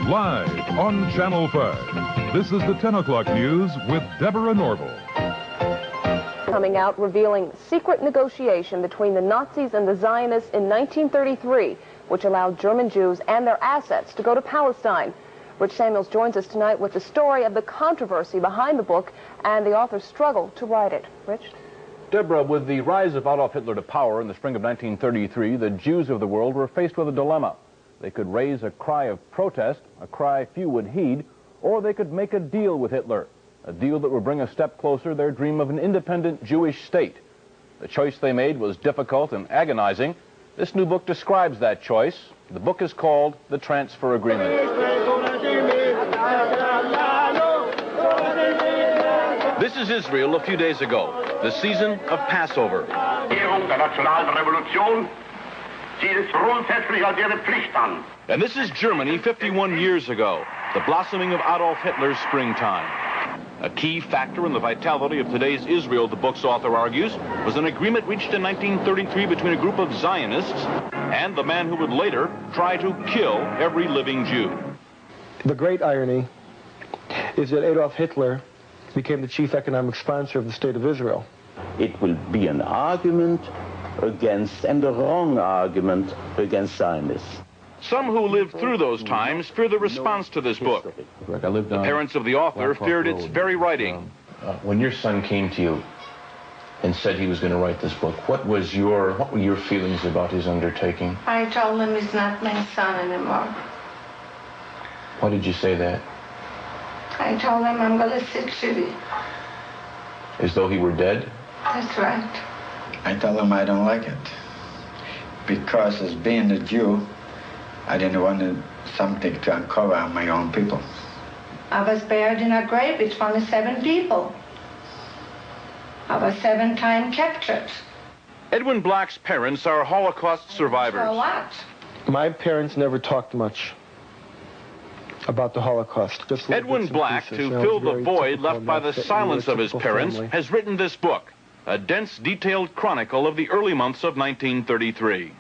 Live on Channel 5. This is the 10 o'clock news with Deborah Norville. Coming out revealing secret negotiation between the Nazis and the Zionists in 1933, which allowed German Jews and their assets to go to Palestine. Rich Samuels joins us tonight with the story of the controversy behind the book and the author's struggle to write it. Rich? Deborah, with the rise of Adolf Hitler to power in the spring of 1933, the Jews of the world were faced with a dilemma. They could raise a cry of protest, a cry few would heed, or they could make a deal with Hitler, a deal that would bring a step closer their dream of an independent Jewish state. The choice they made was difficult and agonizing. This new book describes that choice. The book is called The Transfer Agreement. This is Israel a few days ago, the season of Passover. And this is Germany 51 years ago, the blossoming of Adolf Hitler's springtime. A key factor in the vitality of today's Israel, the book's author argues, was an agreement reached in 1933 between a group of Zionists and the man who would later try to kill every living Jew. The great irony is that Adolf Hitler became the chief economic sponsor of the State of Israel. It will be an argument against, and a wrong argument against Zionists. Some who lived through those times fear the response to this book. The parents of the author feared its very writing. When your son came to you and said he was going to write this book, what were your feelings about his undertaking? I told him he's not my son anymore. Why did you say that? I told him I'm going to sit city. As though he were dead? That's right. I told him I don't like it. Because as being a Jew, I didn't want something to uncover on my own people. I was buried in a grave with only 7 people. I was 7 times captured. Edwin Black's parents are Holocaust survivors. For what? My parents never talked much about the Holocaust. Edwin Black, to fill the void left by the silence of his parents, has written this book, a dense, detailed chronicle of the early months of 1933.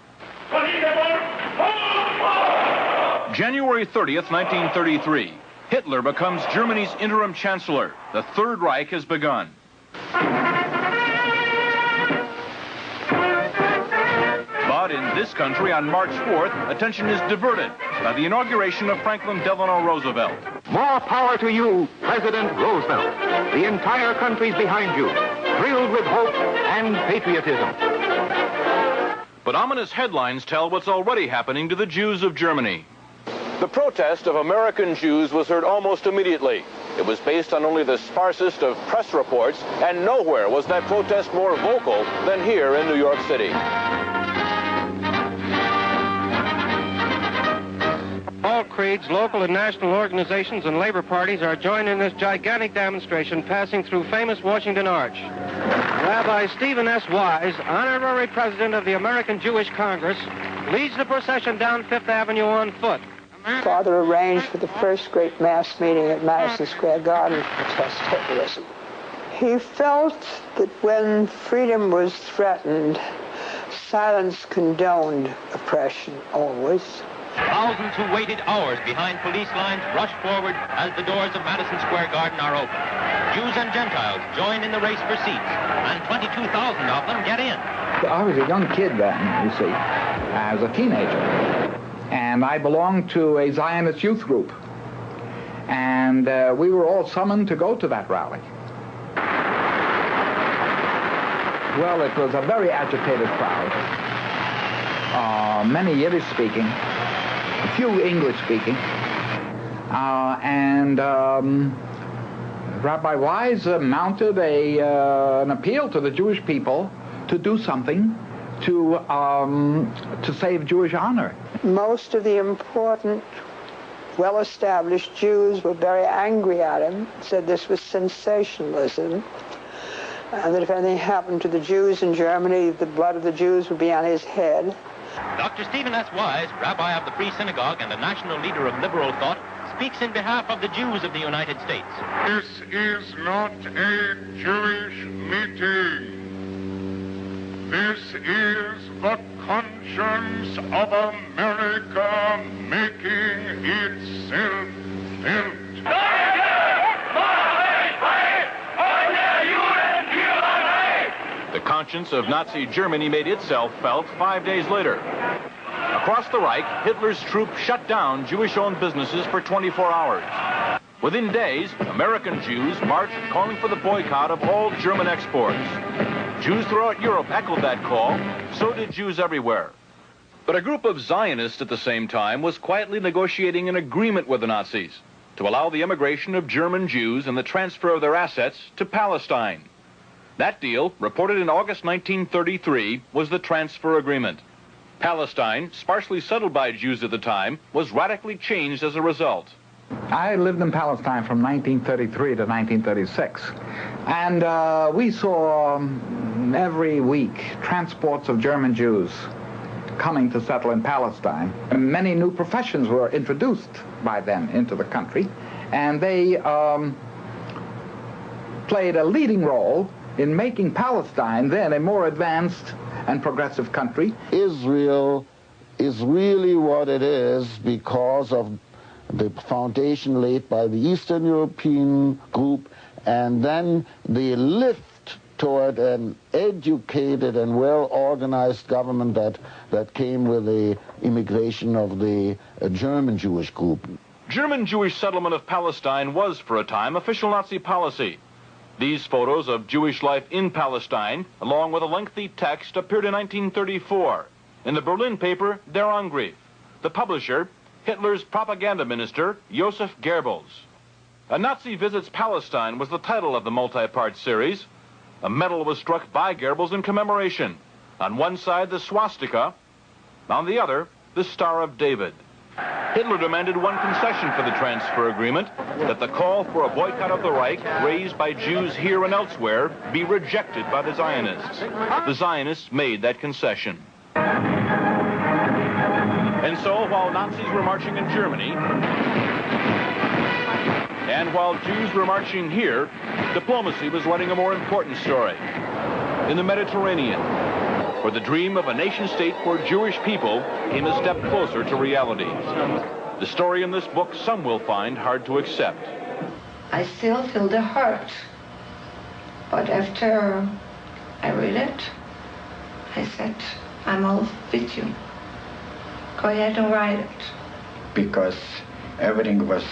January 30th, 1933. Hitler becomes Germany's interim chancellor. The Third Reich has begun. But in this country, on March 4th, attention is diverted by the inauguration of Franklin Delano Roosevelt. More power to you, President Roosevelt. The entire country's behind you, thrilled with hope and patriotism. But ominous headlines tell what's already happening to the Jews of Germany. The protest of American Jews was heard almost immediately. It was based on only the sparsest of press reports, and nowhere was that protest more vocal than here in New York City. All creeds, local and national organizations, and labor parties are joined in this gigantic demonstration passing through famous Washington Arch. Rabbi Stephen S. Wise, honorary president of the American Jewish Congress, leads the procession down Fifth Avenue on foot. Father arranged for the first great mass meeting at Madison Square Garden to protest Hitlerism. He felt that when freedom was threatened, silence condoned oppression always. Thousands who waited hours behind police lines rush forward as the doors of Madison Square Garden are open. Jews and Gentiles join in the race for seats, and 22,000 of them get in. I was a young kid then, you see, as a teenager. And I belonged to a Zionist youth group. And we were all summoned to go to that rally. Well, it was a very agitated crowd. Many Yiddish speaking, a few English speaking. Rabbi Wise mounted an appeal to the Jewish people to do something to save Jewish honor. Most of the important, well-established Jews were very angry at him, said this was sensationalism, and that if anything happened to the Jews in Germany, the blood of the Jews would be on his head. Dr. Stephen S. Wise, rabbi of the Free Synagogue and a national leader of liberal thought, speaks in behalf of the Jews of the United States. This is not a Jewish meeting. This is the conscience of America making itself felt. The conscience of Nazi Germany made itself felt 5 days later. Across the Reich, Hitler's troops shut down Jewish-owned businesses for 24 hours. Within days, American Jews marched calling for the boycott of all German exports. Jews throughout Europe echoed that call, so did Jews everywhere. But a group of Zionists at the same time was quietly negotiating an agreement with the Nazis to allow the immigration of German Jews and the transfer of their assets to Palestine. That deal, reported in August 1933, was the transfer agreement. Palestine, sparsely settled by Jews at the time, was radically changed as a result. I lived in Palestine from 1933 to 1936, and we saw every week transports of German Jews coming to settle in Palestine. And many new professions were introduced by them into the country, and they played a leading role in making Palestine then a more advanced and progressive country. Israel is really what it is because of the foundation laid by the Eastern European group, and then the lift toward an educated and well-organized government that came with the immigration of the German Jewish group. German Jewish settlement of Palestine was, for a time, official Nazi policy. These photos of Jewish life in Palestine, along with a lengthy text, appeared in 1934 in the Berlin paper Der Angriff. The publisher, Hitler's propaganda minister, Joseph Goebbels. A Nazi Visits Palestine was the title of the multi-part series. A medal was struck by Goebbels in commemoration. On one side, the swastika. On the other, the Star of David. Hitler demanded one concession for the transfer agreement, that the call for a boycott of the Reich, raised by Jews here and elsewhere, be rejected by the Zionists. The Zionists made that concession. And so, while Nazis were marching in Germany, and while Jews were marching here, diplomacy was running a more important story. In the Mediterranean, where the dream of a nation-state for Jewish people came a step closer to reality. The story in this book some will find hard to accept. I still feel the hurt, but after I read it, I said, I'm all with you. Go ahead and write it. Because everything was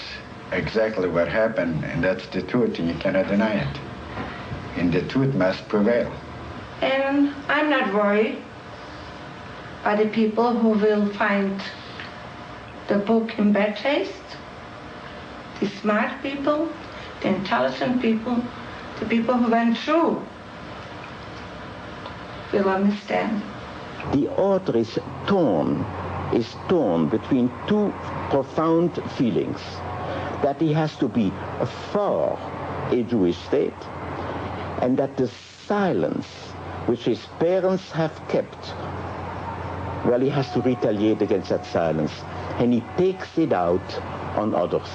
exactly what happened, and that's the truth, and you cannot deny it. And the truth must prevail. And I'm not worried by the people who will find the book in bad taste. The smart people, the intelligent people, the people who went through will understand. The author is torn between two profound feelings. That he has to be for a Jewish state, and that the silence which his parents have kept, well, he has to retaliate against that silence, and he takes it out on others.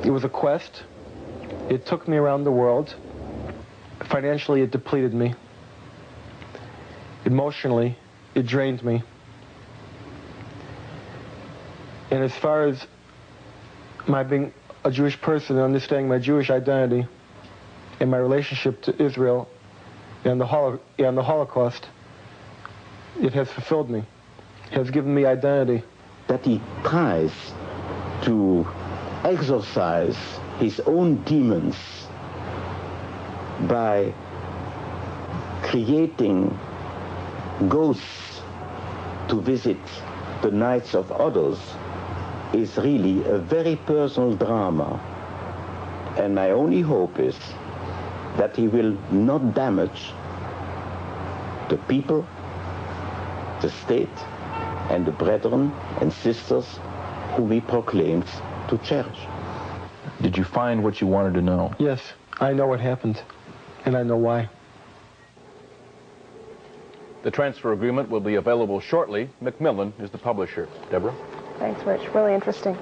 It was a quest. It took me around the world. Financially, it depleted me. Emotionally, it drained me. And as far as my being a Jewish person and understanding my Jewish identity and my relationship to Israel and the Holocaust, it has fulfilled me. It has given me identity. That he tries to exorcise his own demons by creating ghosts to visit the nights of others is really a very personal drama. And my only hope is that he will not damage the people, the state, and the brethren and sisters whom he proclaims to cherish. Did you find what you wanted to know? Yes, I know what happened, and I know why. The transfer agreement will be available shortly. Macmillan is the publisher. Deborah? Thanks, Rich. Really interesting.